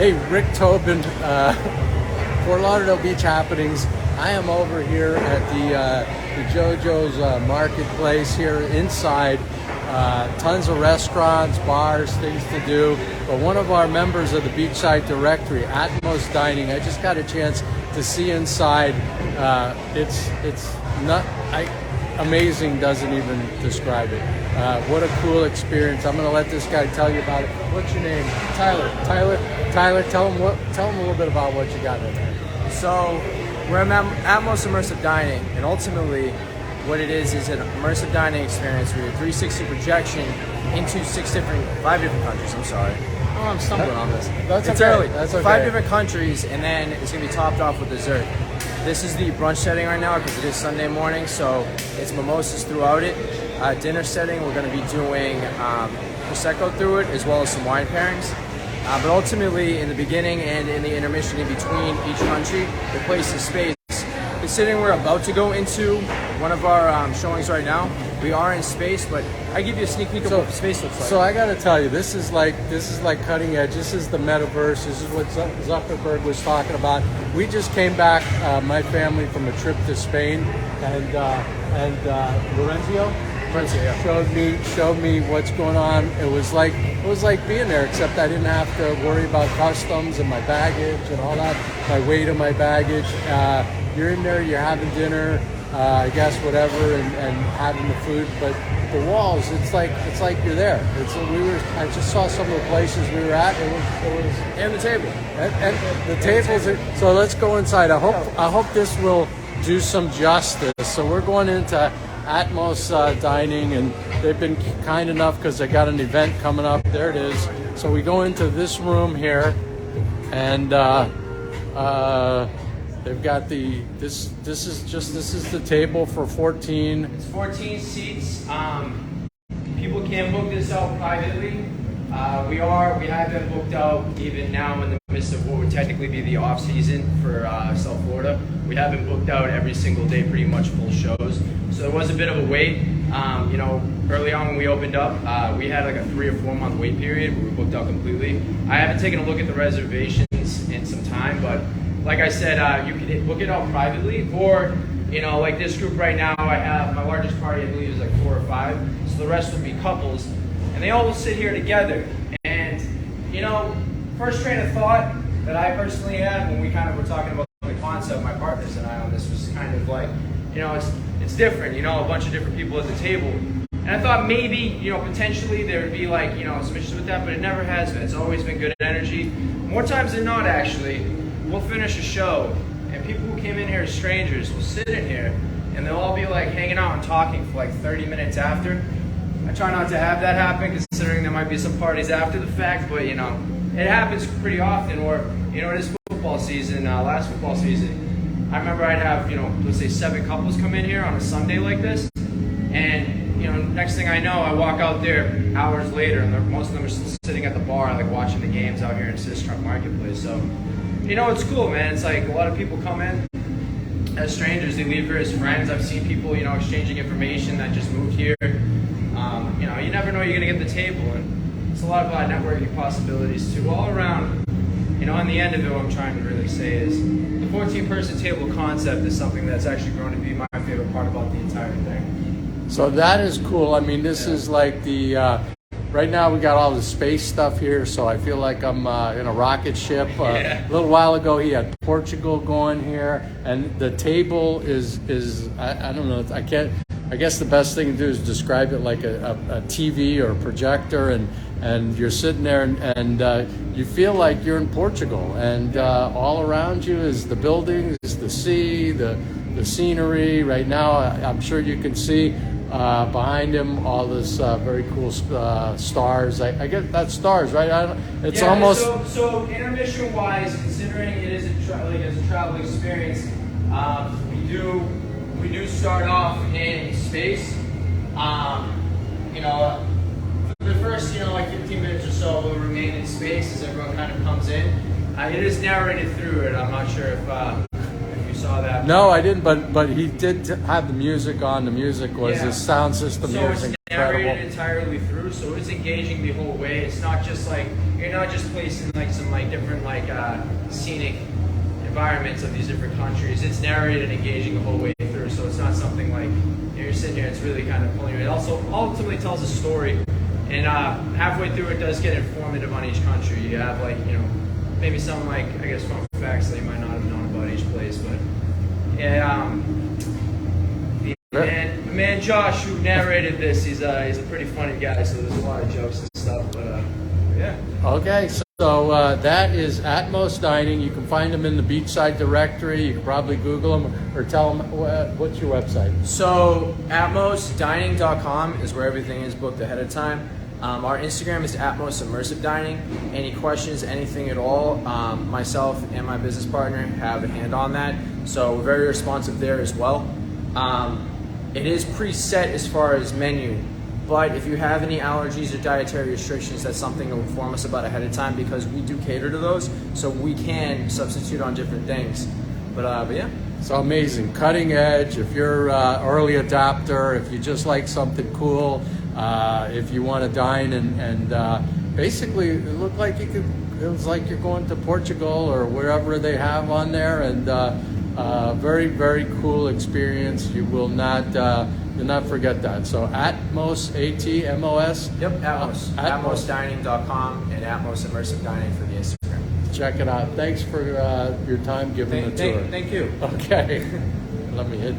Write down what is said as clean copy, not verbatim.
Hey, Rick Tobin, Fort Lauderdale Beach Happenings. I am over here at the JoJo's Marketplace here inside. Tons of restaurants, bars, things to do. But one of our members of the Beachside Directory, Atmos Dining, I just got a chance to see inside. It's not amazing. Doesn't even describe it. What a cool experience! I'm going to let this guy tell you about it. What's your name? Tyler. Tyler. Tell him a little bit about what you got in there. So we're at Atmos Immersive Dining, and ultimately what it is an immersive dining experience with a 360 projection into 5 different countries. I'm sorry. Oh, I'm stumbling on this. That's it's okay. early. That's okay. 5 different countries, and then it's going to be topped off with dessert. This is the brunch setting right now because it is Sunday morning, so it's mimosas throughout it. Dinner setting, we're going to be doing Prosecco through it, as well as some wine pairings. But ultimately, in the beginning and in the intermission in between each country, the place is space. Considering we're about to go into one of our showings right now, we are in space, but I give you a sneak peek of what space looks like. So I got to tell you, this is like cutting edge. This is the Metaverse. This is what Zuckerberg was talking about. We just came back, my family, from a trip to Spain, and Lorenzo showed me what's going on. It was like being there, except I didn't have to worry about customs and my baggage and all that, my weight of my baggage. You're in there, you're having dinner, I guess whatever, and having the food. But the walls, it's like you're there. I just saw some of the places we were at. It was and the table and the tables. So let's go inside. I hope this will do some justice. So we're going into Atmos Dining, and they've been kind enough because they got an event coming up. There it is. So we go into this room here, and they've got this is the table for 14. It's 14 seats. People can book this out privately. We have been booked out even now in the midst of what would technically be the off season for South Florida. We have been booked out every single day, pretty much full shows. So there was a bit of a wait. Early on when we opened up, we had like a 3 or 4 month wait period where we booked out completely. I haven't taken a look at the reservations in some time, but like I said, you can book it out privately, or like this group right now, I have my largest party, I believe, is like 4 or 5. So the rest would be couples, and they all will sit here together. And first train of thought that I personally had when we kind of were talking about the concept, my partners and I on this, was kind of like, it's different, a bunch of different people at the table. And I thought maybe, potentially there would be like, some issues with that, but it never has been. It's always been good energy. More times than not, actually, we'll finish a show, and people who came in here as strangers will sit in here, and they'll all be like hanging out and talking for like 30 minutes after. I try not to have that happen, considering there might be some parties after the fact, but it happens pretty often. Or it is football season, last football season, I remember I'd have, let's say 7 couples come in here on a Sunday like this, and next thing I know, I walk out there hours later, and most of them are still sitting at the bar, like watching the games out here in Sistrunk Market Place. So, it's cool, man. It's like a lot of people come in as strangers, they leave here as friends. I've seen people, exchanging information that just moved here. You never know you're gonna get the table, and it's a lot of networking possibilities too, all around. In the end of it, what I'm trying to really say is the 14-person table concept is something that's actually grown to be my favorite part about the entire thing. So that is cool. I mean, this is like the right now we got all the space stuff here, so I feel like I'm in a rocket ship. A little while ago, he had Portugal going here, and the table is I don't know. I guess the best thing to do is describe it like a TV or a projector, and you're sitting there and you feel like you're in Portugal, and all around you is the buildings, the sea, the scenery. Right now, I'm sure you can see behind him all this very cool stars. I guess that's stars, right? It's almost so intermission wise, considering it is a travel experience. We do start off in space. For the first, like 15 minutes or so, we'll remain in space as everyone kind of comes in. It is narrated through it. I'm not sure if you saw that. No, I didn't, but he did have the music on. The music was his sound system. So it's narrated entirely through. through, so it's engaging the whole way. It's not just like, you're not just placed in like some like different like scenic environments of these different countries. It's narrated and engaging the whole way through, so it's not something like you're sitting here, it's really kind of pulling you. It also ultimately tells a story, and halfway through it does get informative on each country. You have like, you know, maybe some like, I guess, fun facts that you might not have known about each place, but yeah, the man Josh, who narrated this, he's a pretty funny guy, so there's a lot of jokes and stuff, but yeah. Okay, so that is Atmos Dining. You can find them in the Beachside directory. You can probably Google them or tell them, what's your website? So atmosdining.com is where everything is booked ahead of time. Our Instagram is Atmos Immersive Dining. Any questions, anything at all, myself and my business partner have a hand on that. So we're very responsive there as well. It is preset as far as menu, but if you have any allergies or dietary restrictions, that's something to inform us about ahead of time, because we do cater to those, so we can substitute on different things. But yeah. So amazing, cutting edge. If you're early adopter, if you just like something cool, if you want to dine and basically it looked like it was like you're going to Portugal or wherever they have on there, and very, very cool experience. You will not you'll not forget that. So Atmos, A-T-M-O-S? Yep, Atmos. Atmosdining.com and Atmos Immersive Dining for the Instagram. Check it out. Thanks for your time giving the tour. Thank you. Okay. Let me hit